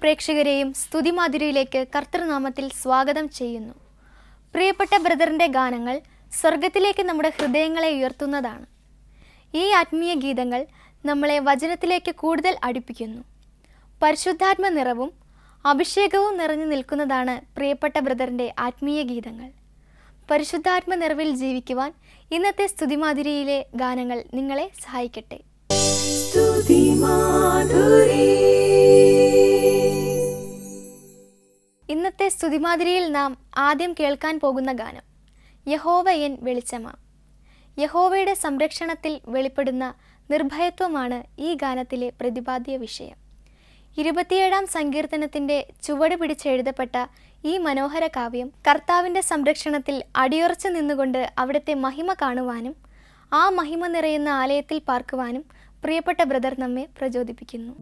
പ്രേക്ഷകരെയും സ്തുതിമാധുരിയിലേക്ക് കർത്തൃനാമത്തിൽ സ്വാഗതം ചെയ്യുന്നു. പ്രിയപ്പെട്ട ബ്രദറിൻ്റെ ഗാനങ്ങൾ സ്വർഗത്തിലേക്ക് നമ്മുടെ ഹൃദയങ്ങളെ ഉയർത്തുന്നതാണ്. ഈ ആത്മീയ ഗീതങ്ങൾ നമ്മളെ വചനത്തിലേക്ക് കൂടുതൽ അടുപ്പിക്കുന്നു. പരിശുദ്ധാത്മ നിറവും അഭിഷേകവും നിറഞ്ഞു നിൽക്കുന്നതാണ് പ്രിയപ്പെട്ട ബ്രദറിൻ്റെ ആത്മീയ ഗീതങ്ങൾ. പരിശുദ്ധാത്മ നിറവിൽ ജീവിക്കുവാൻ ഇന്നത്തെ സ്തുതിമാധുരിയിലെ ഗാനങ്ങൾ നിങ്ങളെ സഹായിക്കട്ടെ. ഇന്നത്തെ സ്തുതിമാധുരിയിൽ നാം ആദ്യം കേൾക്കാൻ പോകുന്ന ഗാനം യഹോവ എൻ വെളിച്ചമാം. യഹോവയുടെ സംരക്ഷണത്തിൽ വെളിപ്പെടുന്ന നിർഭയത്വമാണ് ഈ ഗാനത്തിലെ പ്രതിപാദ്യ വിഷയം. 27-ാം സങ്കീർത്തനത്തിൻ്റെ ചുവട് പിടിച്ചെഴുതപ്പെട്ട ഈ മനോഹര കാവ്യം കർത്താവിൻ്റെ സംരക്ഷണത്തിൽ അടിയുറച്ചു നിന്നുകൊണ്ട് അവിടുത്തെ മഹിമ കാണുവാനും ആ മഹിമ നിറയുന്ന ആലയത്തിൽ പാർക്കുവാനും പ്രിയപ്പെട്ട ബ്രദർ നമ്മെ പ്രചോദിപ്പിക്കുന്നു.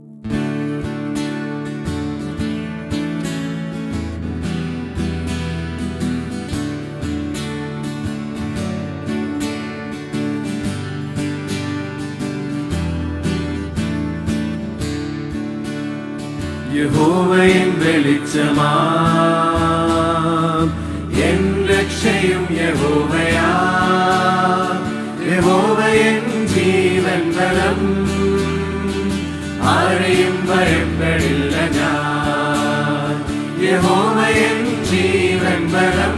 യഹോവ എൻ വെളിച്ചമാം, എൻ രക്ഷയും യഹോവയാ. യഹോവ എൻ ജീവൻ ബലം, ആരെയും ഭയപ്പെടില്ല ഞാൻ. യഹോവ എൻ ജീവൻ ബലം,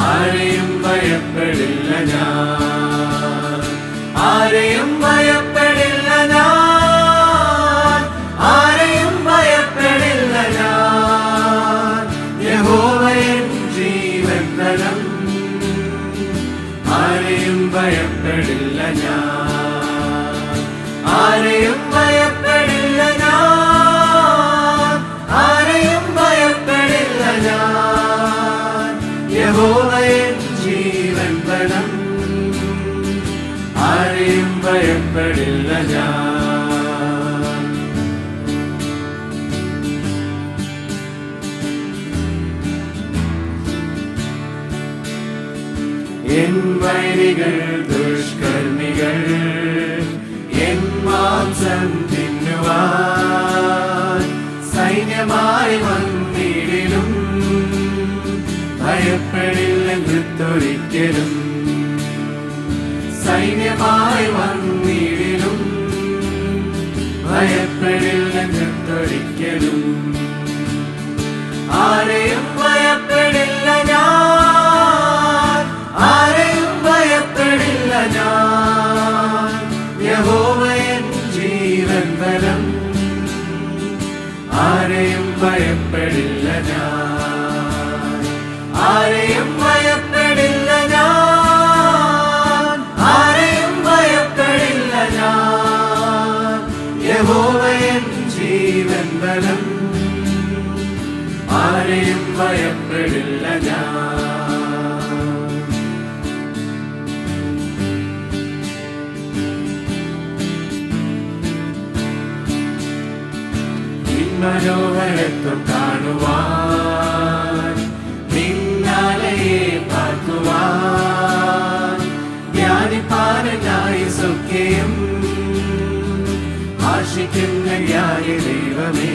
ആരെയും ഭയപ്പെടില്ല ഞാൻ. ആരെയും ഭയപ്പെടില്ല ഞാൻ, ആരെയും ഭയപ്പെടില്ല ഞാൻ. യഹോവ എൻ ജീവൻ ബലം, ആരെയും ഭയപ്പെടില്ല ഞാൻ. ആരെയും ഭയപ്പെടില്ല ഞാൻ, ആരെയും ഭയപ്പെടില്ല ഞാൻ. യഹോവ എൻ ജീവൻ ബലം, ആരെയും ഭയപ്പെടില്ല ഞാൻ. എൻ വൈരികൾ ദുഷ്കർമ്മികൾ എൻ മാംസം തിന്നുവാൻ സൈന്യമായി വന്നിടിലും ഭയപ്പെടില്ലെന്നൊരിക്കലും. സൈന്യമായി വന്നിടിലും ഭയപ്പെടില്ലെന്നൊരിക്കലും. ആരെയും ഭയപ്പെടില്ല ഞാൻ, ആരെയും ഭയപ്പെടില്ല ഞാൻ. യഹോവ എൻ ജീവൻ ബലം, ആരെയും ഭയപ്പെടില്ല ഞാൻ. ആരെയും ഭയപ്പെടില്ല ഞാൻ, ആരെയും ഭയപ്പെടില്ല ഞാൻ. യഹോവ എൻ ജീവൻ ബലം, ആരെയും ഭയപ്പെടില്ല ഞാൻ. മനോഹരത്വം കാണുവാൻ നിന്നാലയെ പാർക്കുവാൻ ധ്യാനിപ്പാനായി സൗഖ്യം ആശിക്കുന്ന ന്യായ ദൈവമേ.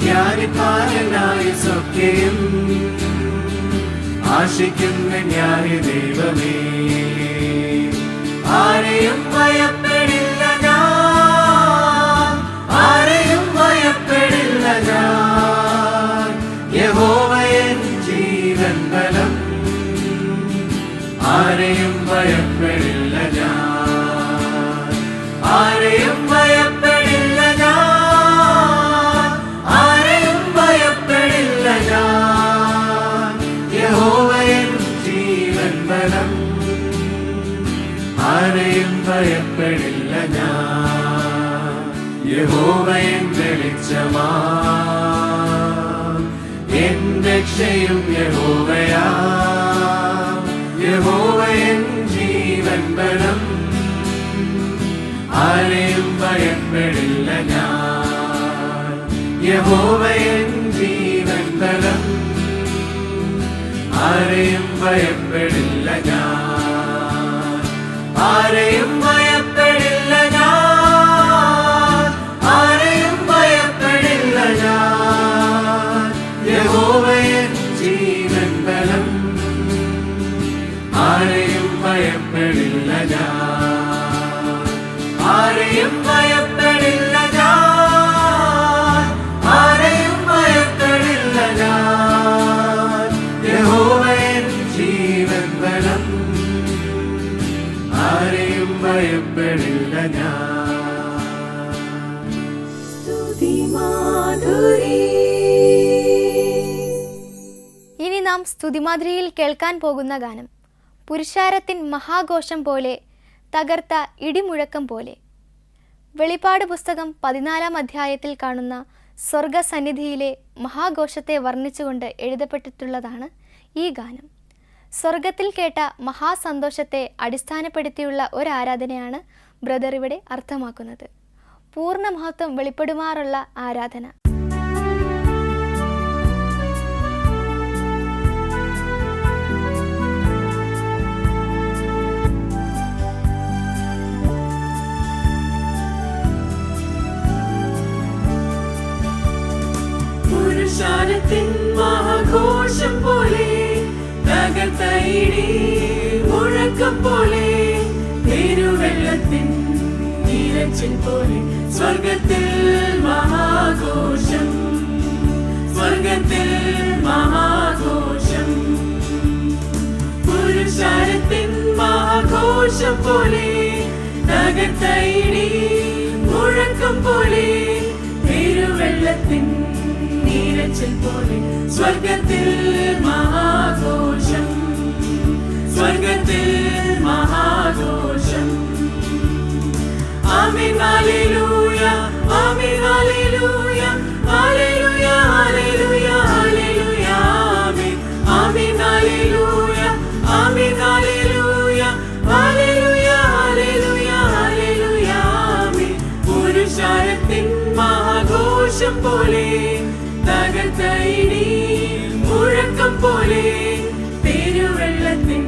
ധ്യാനിപ്പാനായി സൗഖ്യം ആശിക്കുന്ന ന്യായ ദൈവമേ. ആരെയും ഭയപ്പെടില്ല ഞാൻ, ആരെയും ഭയപ്പെടില്ല ഞാൻ. യഹോവ എൻ ജീവൻ ബലം, ആരെയും ഭയപ്പെടില്ല ഞാൻ. ആരെയും ഭയപ്പെടില്ല ഞാൻ, ആരെയും ഭയപ്പെടില്ല ഞാൻ. യഹോവ എൻ ജീവൻ ബലം, ആരെയും ഭയപ്പെടില്ല ഞാൻ. യഹോവ എൻ വെളിച്ചമാം, എൻ രക്ഷയും യഹോവയാ. യഹോവ എൻ ജീവൻ ബലം, ആരെയും ഭയപ്പെടില്ല ഞാൻ. യഹോവ എൻ ജീവൻ ബലം, ആരെയും ഭയപ്പെടില്ല ഞാൻ. ആരെയും ഭയപ്പെടില്ല ഞാൻ, ആരെയും ഭയപ്പെടില്ല ഞാൻ, ആരെയും ഭയപ്പെടില്ല ഞാൻ, ആരെയും ഭയപ്പെടില്ല ഞാൻ. യഹോവയൻ ജീവൻ ബലം, ആരെയും ഭയപ്പെടില്ല ഞാൻ. ഇനി നാം സ്തുതിമാധുരിയിൽ കേൾക്കാൻ പോകുന്ന ഗാനം പുരുഷാരത്തിൻ മഹാഘോഷം പോലെ, തകർത്ത ഇടിമുഴക്കം പോലെ. വെളിപ്പാട് പുസ്തകം 14-ാം അധ്യായത്തിൽ കാണുന്ന സ്വർഗസന്നിധിയിലെ മഹാഘോഷത്തെ വർണ്ണിച്ചുകൊണ്ട് എഴുതപ്പെട്ടിട്ടുള്ളതാണ് ഈ ഗാനം. സ്വർഗത്തിൽ കേട്ട മഹാസന്തോഷത്തെ അടിസ്ഥാനപ്പെടുത്തിയുള്ള ഒരു ആരാധനയാണ് ബ്രദർ ഇവിടെ അർത്ഥമാക്കുന്നത്. പൂർണ്ണ മഹത്വം വെളിപ്പെടുമാറുള്ള ആരാധന. പുരുഷാരത്തിൻ മഹാഘോഷം പോലെ, തകർത്ത ഇടി മുഴക്കം പോലെ, പെരുവെള്ളത്തിൻ നീരച്ചിൽ പോലെ, സ്വർഗത്തിൽ മഹാഘോഷം, സ്വർഗത്തിൽ മഹാഘോഷം. പുരുഷാരത്തിൻ മഹാഘോഷം പോലെ, തകർത്ത ഇടി മുഴക്കം പോലെ, പെരുവെള്ളത്തിൻ നീരച്ചിൽ പോലെ, സ്വർഗത്തിൽ മഹാഘോഷം, സ്വർഗത്തിൽ മഹാഘോഷം. ആമേൻ ഹല്ലേലൂയ, ആമേൻ ഹല്ലേലൂയ, ഹല്ലേലൂയ ഹല്ലേലൂയ ഹല്ലേലൂയ. ആമേൻ ആമേൻ ഹല്ലേലൂയ, ആമേൻ ഹല്ലേലൂയ, ഹല്ലേലൂയ ഹല്ലേലൂയ ഹല്ലേലൂയ. ആമേൻ. പുരുഷാരത്തിൻ മഹാഘോഷം പോലെ, തകർത്ത ഇടി മുഴക്കം പോലെ, പെരുവെള്ളത്തിൻ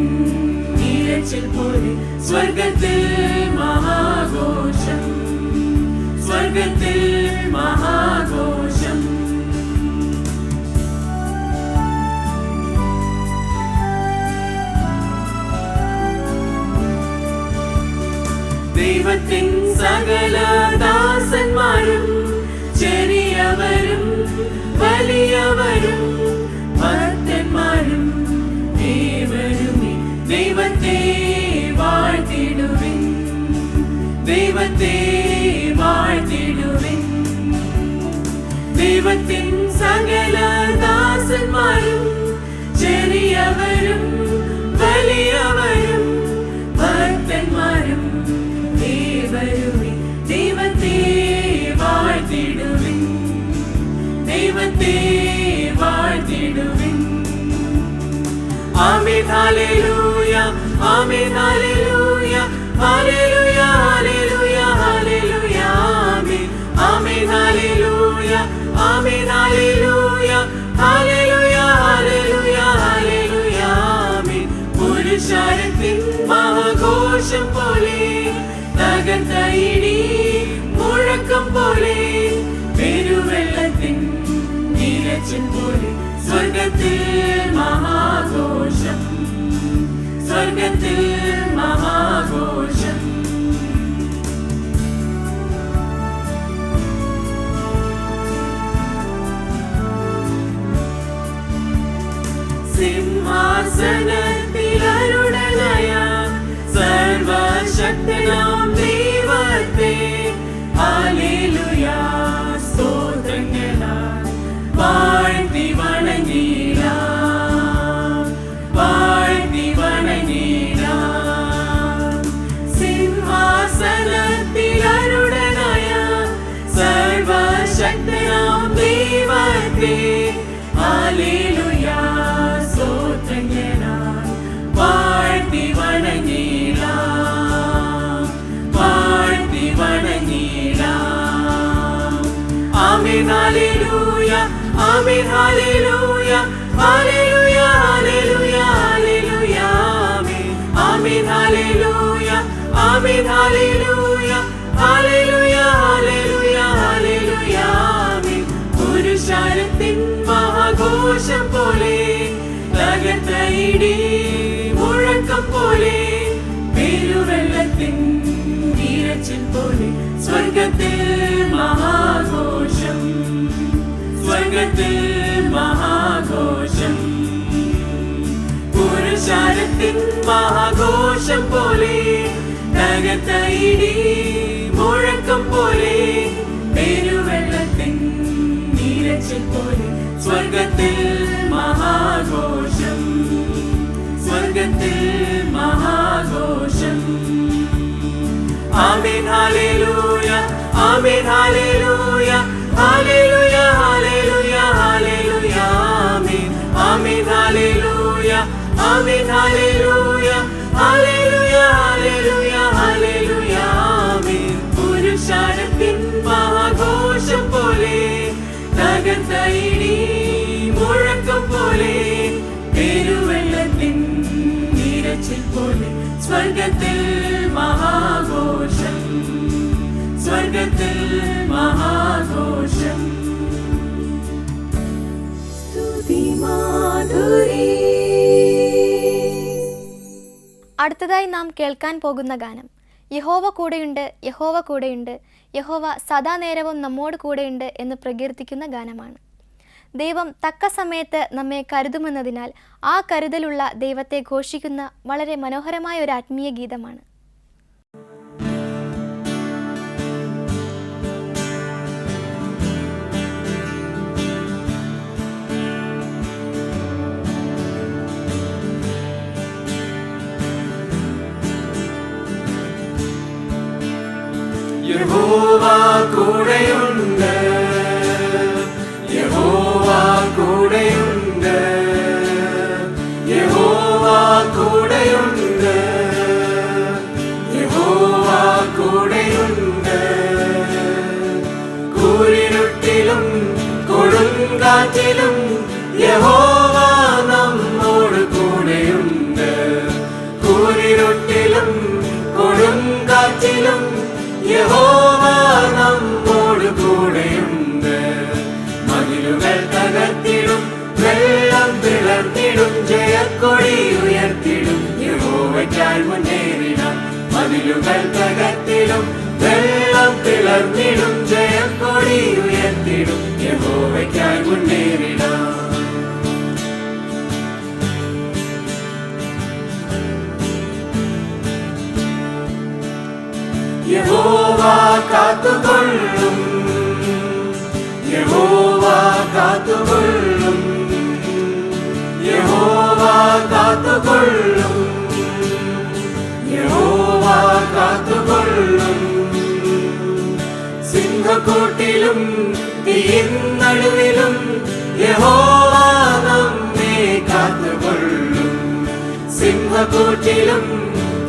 നീരച്ചിൽ പോലെ, സ്വർഗത്തിൽ മഹാഘോഷം, സ്വർഗത്തിൽ മഹാഘോഷം. ദൈവത്തിൻ സകല ദാസന്മാരും, ചെറിയവരും വലിയവരും ഭക്തന്മാരും ഏവരും ദൈവത്തെ വാഴ്ത്തിടുവിൻ, ദൈവത്തെ വാഴ്ത്തിടുവിൻ. ദൈവത്തിൻ സകല ദാസന്മാരും, ചെറിയവരും വലിയവരും ഭക്തന്മാരും ഏവരും ദൈവത്തെ വാഴ്ത്തിടുവിൻ, ദൈവത്തെ വാഴ്ത്തിടുവിൻ. ആമേൻ ഹല്ലേലൂയ, ആമേൻ ഹല്ലേലൂയ, ഹല്ലേലൂയ ഹല്ലേലൂയ ഹല്ലേലൂയ. ആമേൻ ആമേൻ ഹല്ലേലൂയ, ആമേൻ ഹല്ലേലൂയ, ഹല്ലേലൂയ ഹല്ലേലൂയ ഹല്ലേലൂയ. ആമേൻ. പുരുഷാരത്തിൻ മഹാഘോഷം പോലെ, തകർത്ത ഇടി മുഴക്കം പോലെ, പെരുവെള്ളത്തിൻ നീരച്ചിൽ പോലെ, സ്വർഗത്തിൽ മഹാഘോഷം, സ്വർഗത്തിൽ മഹാഘോഷം. സിംഹാസനത്തിലരുടനായ സർവശക്തനാം ദൈവത്തെ ഹല്ലേലൂയ സ്തോത്രങ്ങളാൽ വാഴ്ത്തി വണങ്ങിടാം, വാഴ്ത്തി വണങ്ങിടാം. സിംഹാസനത്തിലരുടനായ സർവശക്തനാം ദൈവത്തെ ഹല്ലേലൂയ സ്തോത്രങ്ങളാൽ വാഴ്ത്തി വണങ്ങിടാം, വാഴ്ത്തി വണങ്ങിടാം. ആമേൻ ഹല്ലേലൂയ, ആമേൻ ഹല്ലേലൂയ, ഹല്ലേലൂയ ഹല്ലേലൂയ ഹല്ലേലൂയ. ആമേൻ ആമേൻ ഹല്ലേലൂയ, ആമേൻ ഹല്ലേലൂയ, ഹല്ലേലൂയ ഹല്ലേലൂയ ഹല്ലേലൂയ. ആമേൻ. പുരുഷാരത്തിൻ മഹാഘോഷം പോലെ, തകർത്ത ഇടി മുഴക്കം പോലെ, പെരുവെള്ളത്തിൻ പോലെ സ്വർഗത്തിൽ മഹാഘോഷം, സ്വർഗത്തിൽ മഹാഘോഷം. പുരുഷാരത്തിൻ മഹാഘോഷം പോലെ തകർത്ത ഇടി മുഴക്കം പോലെ പെരുവെള്ളത്തിൻ നീരച്ചിൽ പോലെ സ്വർഗത്തിൽ മഹാഘോഷം, സ്വർഗത്തിൽ മഹാഘോഷം. ആമേൻ ഹല്ലേലൂയ, ആമേൻ ഹല്ലേലൂയ, ഹല്ലേലൂയ ഹല്ലേലൂയ ഹല്ലേലൂയ. ആമേൻ, ആമേൻ ഹല്ലേലൂയ, ആമേൻ ഹല്ലേലൂയ, ഹല്ലേലൂയ ഹല്ലേലൂയ ഹല്ലേലൂയ. ആമേൻ. പുരുഷാരത്തിൻ മഹാഘോഷം പോലെ തകർത്ത ഇടി മുഴക്കം പോലെ പെരുവെള്ളത്തിൻ നീരച്ചിൽ പോലെ സ്വർഗത്തിൽ മഹാഘോഷം, സ്വർഗത്തിൽ മഹാഘോഷം. സ്തുതിമാധുരി. അടുത്തതായി നാം കേൾക്കാൻ പോകുന്ന ഗാനം യഹോവ കൂടെയുണ്ട്, യഹോവ കൂടെയുണ്ട്, യഹോവ സദാ നേരവും നമ്മോട് കൂടെയുണ്ട് എന്ന് പ്രകീർത്തിക്കുന്ന ഗാനമാണ്. ദൈവം തക്ക സമയത്ത് നമ്മെ കരുതുമെന്നതിനാൽ ആ കരുതലുള്ള ദൈവത്തെ ഘോഷിക്കുന്ന വളരെ മനോഹരമായ ഒരു ആത്മീയ ഗീതമാണ്. യഹോവ കൂടെയുണ്ട്, യഹോവ കൂടെയുണ്ട്, യഹോവ കൂടെയുണ്ട്, യഹോവ കൂടെയുണ്ട്. കൂരിരുട്ടിലും കൊടുങ്കാറ്റിലും യഹോവ നമ്മോട് കൂടെയുണ്ട്. കൂരിരുട്ടിലും കൊടുങ്കാറ്റിലും യഹോവ നമ്മോട് കൂടെയുണ്ട്. മതിലുകൾ തകർത്തിടും, വെള്ളം പിളർത്തിടും, ജയക്കൊടി ഉയർത്തിടും, യഹോവയ്ക്കായി മുന്നേറിടാം. മതിലുകൾ തകർത്തിടും, വെള്ളം പിളർത്തിടും, ജയക്കൊടി ഉയർത്തിടും, യഹോവയ്ക്കായി മുന്നേറിടാം. യഹോവ കാത്തുകൊള്ളും, യഹോവ കാത്തുകൊള്ളും, യഹോവ കാത്തുകൊള്ളും, യഹോവ കാത്തുകൊള്ളും. സിംഹക്കൂട്ടിലും തീയിൻ നടുവിലും യഹോവ നമ്മെ കാത്തുകൊള്ളും. സിംഹക്കൂട്ടിലും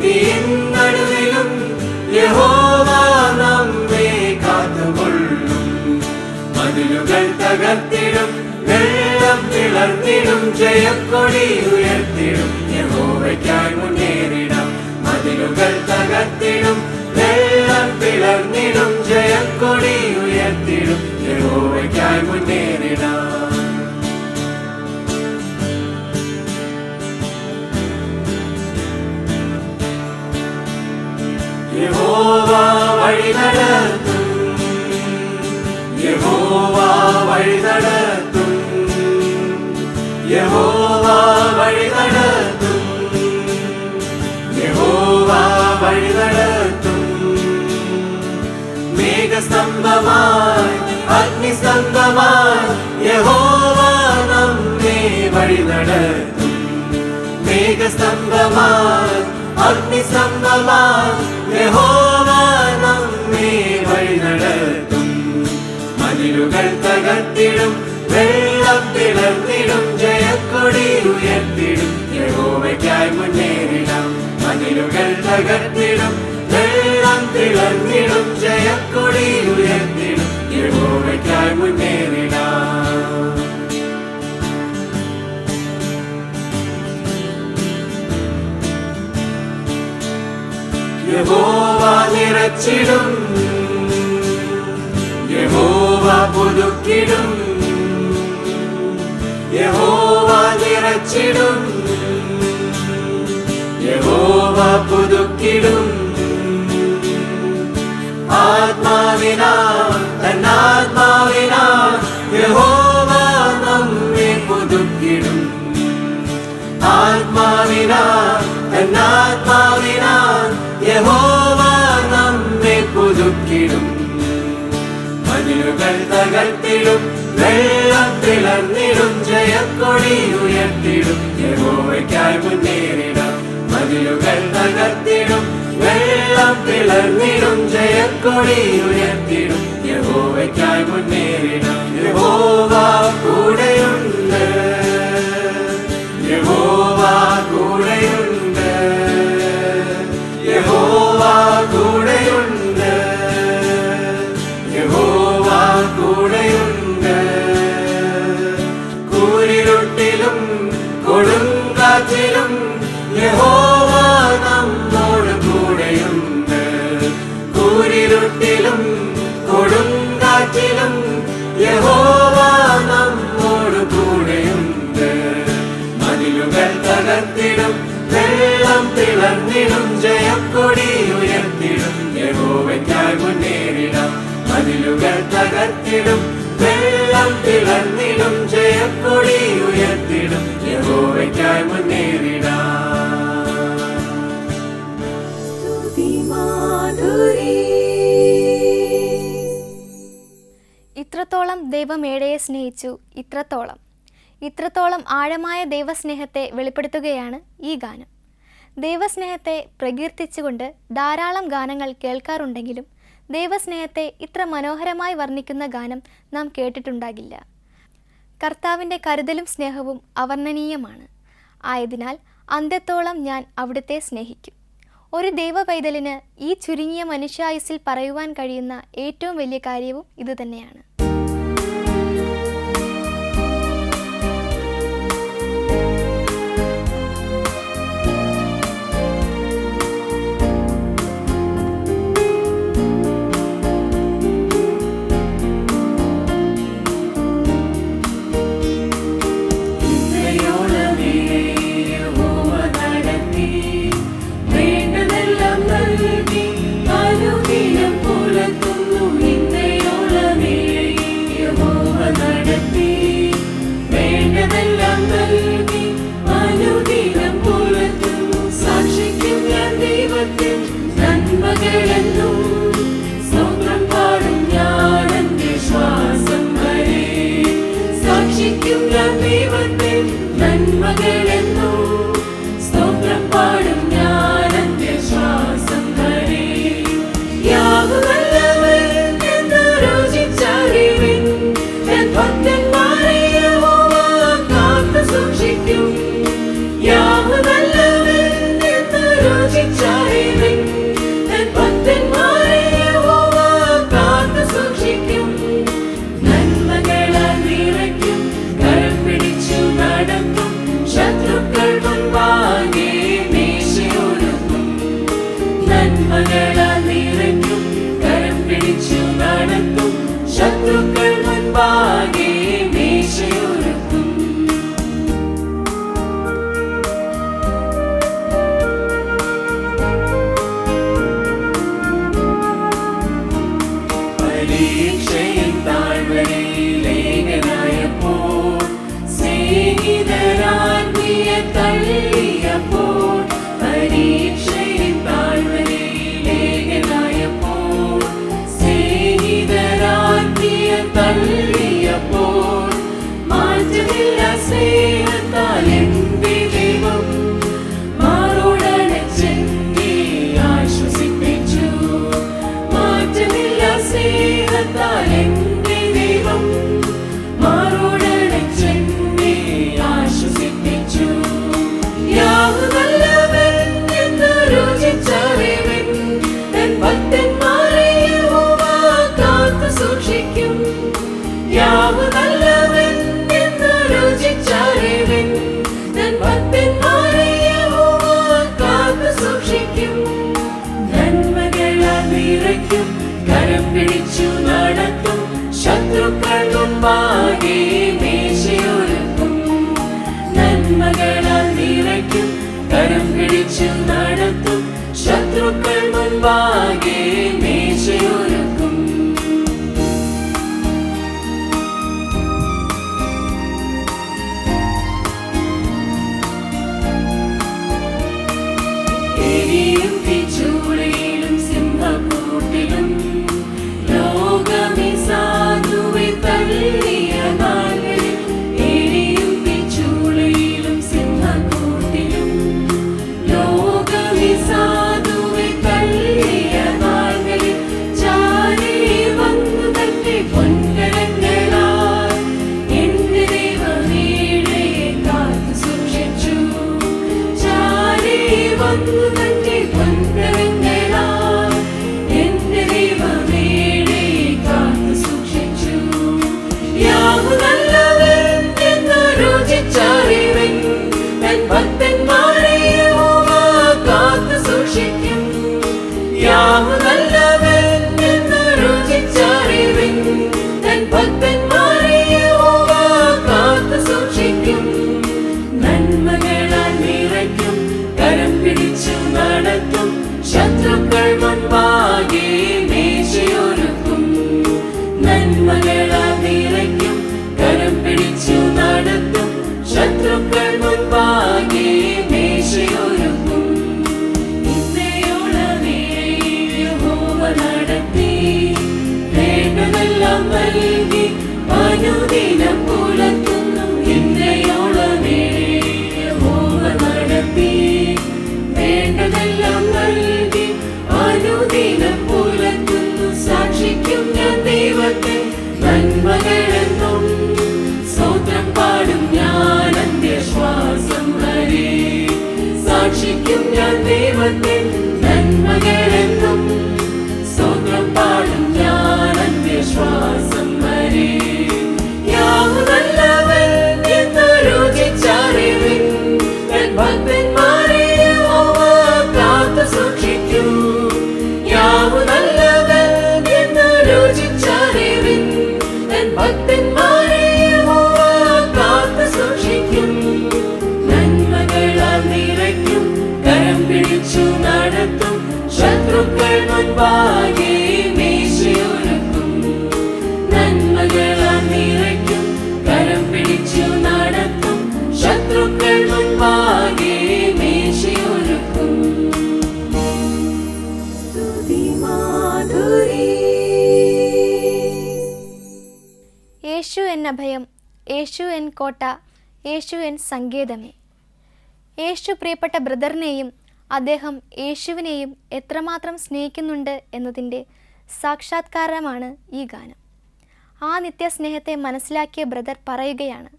തീയിൻ നടുവിലും യഹോവ നമ്മെ കാത്തുകൊള്ളും. മതിലുകൾ തകർത്തിടും, വെള്ളം പിളർത്തിടും, ജയക്കൊടി ഉയർത്തിടും, യഹോവയ്ക്കായി മുന്നേറിടാം. മതിലുകൾ തകർത്തിടും, വെള്ളം പിളർന്നിടും, ജയക്കൊടി ഉയർത്തിടും, യഹോവയ്ക്കായി മുന്നേറിടാം. യഹോവ വഴി നടത്തും, യഹോവ വഴി നടത്തും, യഹോവ വഴി നടത്തും, യഹോവ വഴി നടത്തും. മേഘസ്തംഭമായി അഗ്നിസ്തംഭമായി യഹോവ നമ്മെ വഴി നടത്തും. മേഘസ്തംഭമായി അഗ്നിസ്തംഭമായി യഹോവ നമ്മെ വഴി നടത്തും. മതിലുകൾ തകർത്തിടും, വെള്ളം പിളർത്തിടും, ജയക്കൊടി ഉയർത്തിടും, യഹോവയ്ക്കായി മുന്നേറിടാം. മതിലുകൾ തകർത്തിടും, വെള്ളം പിളർത്തിടും, ജയക്കൊടി ഉയർത്തിടും, യഹോവയ്ക്കായി മുന്നേറിടാം. യഹോവ നിറച്ചിടും, യഹോവ പുതുക്കിടും, യഹോവ നിറച്ചിടും, യഹോവ പുതുക്കിടും. തന്നാത്മാവിനാൽ യഹോവ നമ്മെ പുതുക്കിടും. ആത്മാവിനാൽ തന്നാത്മാവിനാൽ യഹോവ നമ്മെ പുതുക്കിടും. മതിലുകൾ തകർത്തിടും, വെള്ളം പിളർന്നിടും, ജയക്കൊടി ഉയർത്തിടും, യഹോവയ്ക്കായി മുന്നേറിടാം. മതിലുകൾ തകർത്തിടും, വെള്ളം പിളർന്നിടും, ജയക്കൊടി ഉയർത്തിടും, യഹോവയ്ക്കായി മുന്നേറിടാം. യഹോവ കൂടെയുണ്ട്, യഹോവ കൂടെയുണ്ട്, യഹോവ കൂടെയുണ്ട്, യഹോവ കൂടെയുണ്ട്. കൂരിരുട്ടിലും കൊടുങ്കാറ്റിലും യഹോവ നമ്മോട് കൂടെയുണ്ട്. കൂരിരുട്ടിലും കൊടുങ്കാറ്റിലും യഹോവ നമ്മോട് കൂടെയുണ്ട്. മതിലുകൾ തകർത്തിടും, വെള്ളം പിളർന്നിടും, ജയക്കൊടി ഉയർത്തിടും, യഹോവയ്ക്കായി മുന്നേറിടാം. മതിലുകൾ തകർത്തിടും, വെള്ളം പിളർന്നിടും, ജയക്കൊടി ഉയർത്തിടും, യഹോവയ്ക്കായി മുന്നേറിടാം. ഇത്രത്തോളം ദൈവം ഏഴയെ സ്നേഹിച്ചു, ഇത്രത്തോളം ആഴമായ ദൈവസ്നേഹത്തെ വെളിപ്പെടുത്തുകയാണ് ഈ ഗാനം. ദൈവസ്നേഹത്തെ പ്രകീർത്തിച്ചുകൊണ്ട് ധാരാളം ഗാനങ്ങൾ കേൾക്കാറുണ്ടെങ്കിലും ദൈവസ്നേഹത്തെ ഇത്ര മനോഹരമായി വർണ്ണിക്കുന്ന ഗാനം നാം കേട്ടിട്ടുണ്ടാകില്ല. കർത്താവിൻ്റെ കരുതലും സ്നേഹവും അവർണ്ണനീയമാണ്. ആയതിനാൽ അന്ത്യത്തോളം ഞാൻ അവിടുത്തെ സ്നേഹിക്കും. ഒരു ദൈവ പൈതലിന് ഈ ചുരുങ്ങിയ മനുഷ്യായുസ്സിൽ പറയുവാൻ കഴിയുന്ന ഏറ്റവും വലിയ കാര്യവും ഇതുതന്നെയാണ്. ശത്രുക്കൾ മുൻപാകെ മേശയൊരുക്കും. ദൈവത്തിൻ നന്മകളെന്നും സ്തോത്രം പാടും ഞാൻ അന്ത്യശ്വാസം വരെ. യാഹു നല്ലവൻ എന്ന് രുചിച്ചറിവിൻ, തൻ ഭക്തന്മാരെ യഹോവ കാത്തു സൂക്ഷിക്കും. യാഹു നല്ലവൻ എന്ന് രുചിച്ചറിവിൻ, തൻ ഭക്തന്മാരെ യഹോവ കാത്തു സൂക്ഷിക്കും. നന്മകളാൽ നിറയ്ക്കും, കരം പിടിച്ചു നടത്തും, ശത്രുക്കൾ മുൻപാകെ മേശയൊരുക്കും. നന്മകളാൽ നിറയ്ക്കും, കരം പിടിച്ചു നടത്തും, ശത്രുക്കൾ മുൻപാകെ മേശയൊരുക്കും. സ്തുതിമാധുരി. യേശു എൻ അഭയം, യേശു എൻ കോട്ട, യേശു എൻ സങ്കേതമേ. യേശു പ്രിയപ്പെട്ട ബ്രദറിനെയും അദ്ദേഹം യേശുവിനെയും എത്രമാത്രം സ്നേഹിക്കുന്നുണ്ട് എന്നതിൻ്റെ സാക്ഷാത്കാരമാണ് ഈ ഗാനം. ആ നിത്യസ്നേഹത്തെ മനസ്സിലാക്കിയ ബ്രദർ പറയുകയാണ്,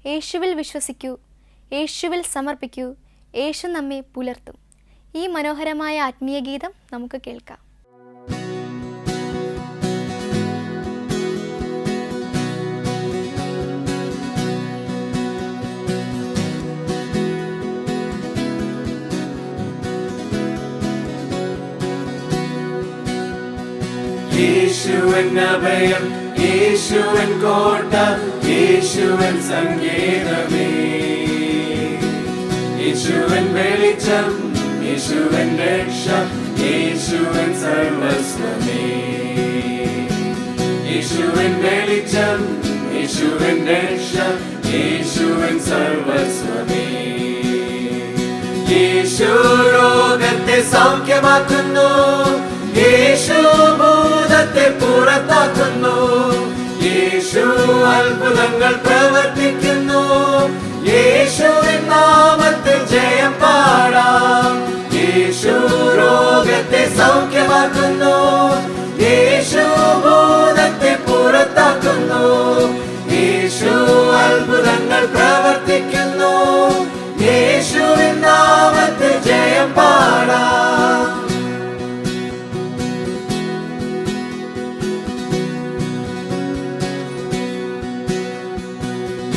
യേശുവിൽ വിശ്വസിക്കൂ, യേശുവിൽ സമർപ്പിക്കൂ, യേശു നമ്മെ പുലർത്തും. ഈ മനോഹരമായ ആത്മീയ ഗീതം നമുക്ക് കേൾക്കാം. യേശുവൻ അഭയം, യേശുവൻ കോട്ട, യേശുവൻ സങ്കേതമേ. യേശുവൻ വെളിച്ചം, യേശുവൻ രക്ഷ, യേശുവൻ സർവസ്വമേ. യേശുവൻ വെളിച്ചം, യേശുവൻ രക്ഷ, യേശുവൻ സർവസ്വമേ. യേശു രോഗത്തെ സൗഖ്യമാക്കുന്നു, യേശു ഭൂതത്തെ പുറത്താക്കുന്നു, യേശു അത്ഭുതങ്ങൾ പ്രവർത്തിക്കുന്നു, യേശുവിൻ നാമത്തിൽ ജയം പാടാം. യേശു രോഗത്തെ സൗഖ്യമാക്കുന്നു, യേശു ഭൂതത്തെ പുറത്താക്കുന്നു, യേശു അത്ഭുതങ്ങൾ പ്രവർത്തിക്കുന്നു, യേശുവിൻ നാമത്തിൽ ജയം പാടാം.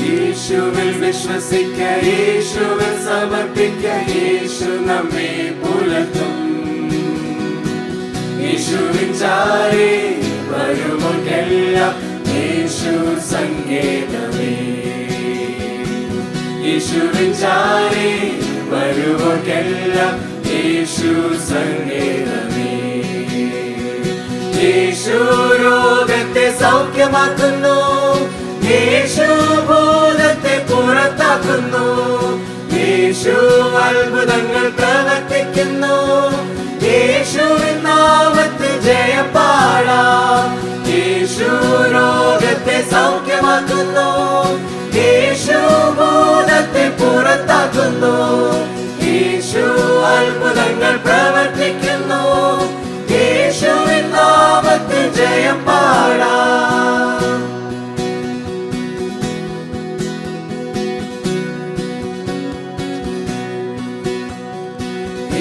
യേശുവിൽ വിശ്വസിക്ക, യേശുവിൽ സമർപ്പിക്ക, യേശു നമ്മെ പുലർത്തും. യേശുവിൻ ചാരേ വരുമ്പോഴെല്ലാം യേശു സങ്കേതമേ. യേശുവിൻ ചാരേ വരുമ്പോഴെല്ലാം യേശു സങ്കേതമേ. യേശു രോഗത്തെ സൗഖ്യമാക്കുന്നു, യേശു ഭൂതത്തെ പുറത്താക്കുന്നു, യേശു അത്ഭുതങ്ങൾ പ്രവർത്തിക്കുന്നു, യേശുവിൻ നാമത്തിൽ ജയം പാടാം. യേശു രോഗത്തെ സൗഖ്യമാക്കുന്നു, യേശു ഭൂതത്തെ പുറത്താക്കുന്നു, യേശു അത്ഭുതങ്ങൾ പ്രവർത്തിക്കുന്നു, യേശുവിൻ നാമത്തിൽ ജയം പാടാം.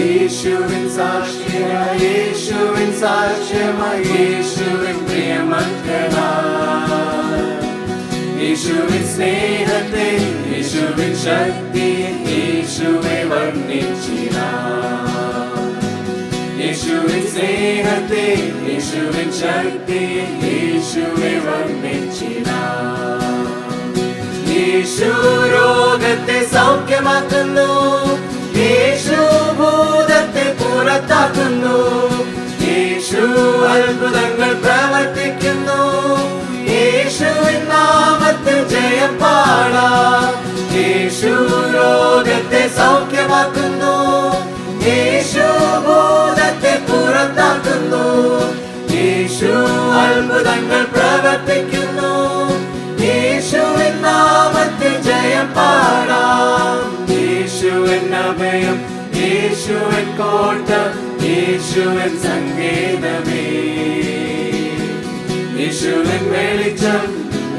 യേശുവിൻ സാക്ഷിയായി, യേശുവിൻ സാക്ഷ്യമായി, യേശുവിൻ പ്രിയമക്കളായി, യേശുവിൻ സ്നേഹത്തെ, യേശുവിൻ ശക്തിയെ, യേശുവെ വർണ്ണിച്ചിടാം. യേശുവിൻ സ്നേഹത്തെ, യേശുവിൻ ശക്തിയെ, യേശുവെ വർണ്ണിച്ചിടാം. യേശു രോഗത്തെ സൗഖ്യമാക്കുന്നു, യേശു ഭൂതത്തെ പുറത്താക്കുന്നു, യേശു അത്ഭുതങ്ങൾ പ്രവർത്തിക്കുന്നു, യേശുവിൻ നാമത്തിൽ ജയം പാടാം. യേശു രോഗത്തെ സൗഖ്യമാക്കുന്നു, യേശു ഭൂതത്തെ പുറത്താക്കുന്നു, യേശു അത്ഭുതങ്ങൾ പ്രവർത്തിക്കുന്നു, യേശുവിൻ നാമത്തിൽ ജയം പാടാം. യേശുവൻ അഭയം, യേശുവൻ കോട്ട, യേശുവൻ സങ്കേതമേ. യേശുവൻ വെളിച്ചം,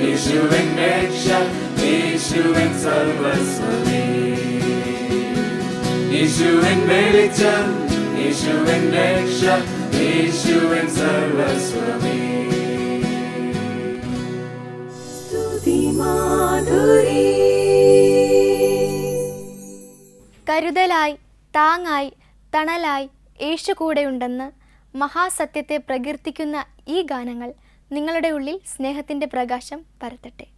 യേശുവൻ രക്ഷ, യേശുവൻ സർവസ്വമേ. യേശുവിൻ വെളിച്ചം, യേശുവിൻ രക്ഷ, യേശുവിൻ സർവസ്വമേ. കരുതലായി, താങ്ങായി, തണലായി യേശു കൂടെയുണ്ടെന്ന് മഹാസത്യത്തെ പ്രകീർത്തിക്കുന്ന ഈ ഗാനങ്ങൾ നിങ്ങളുടെ ഉള്ളിൽ സ്നേഹത്തിൻ്റെ പ്രകാശം പരത്തട്ടെ.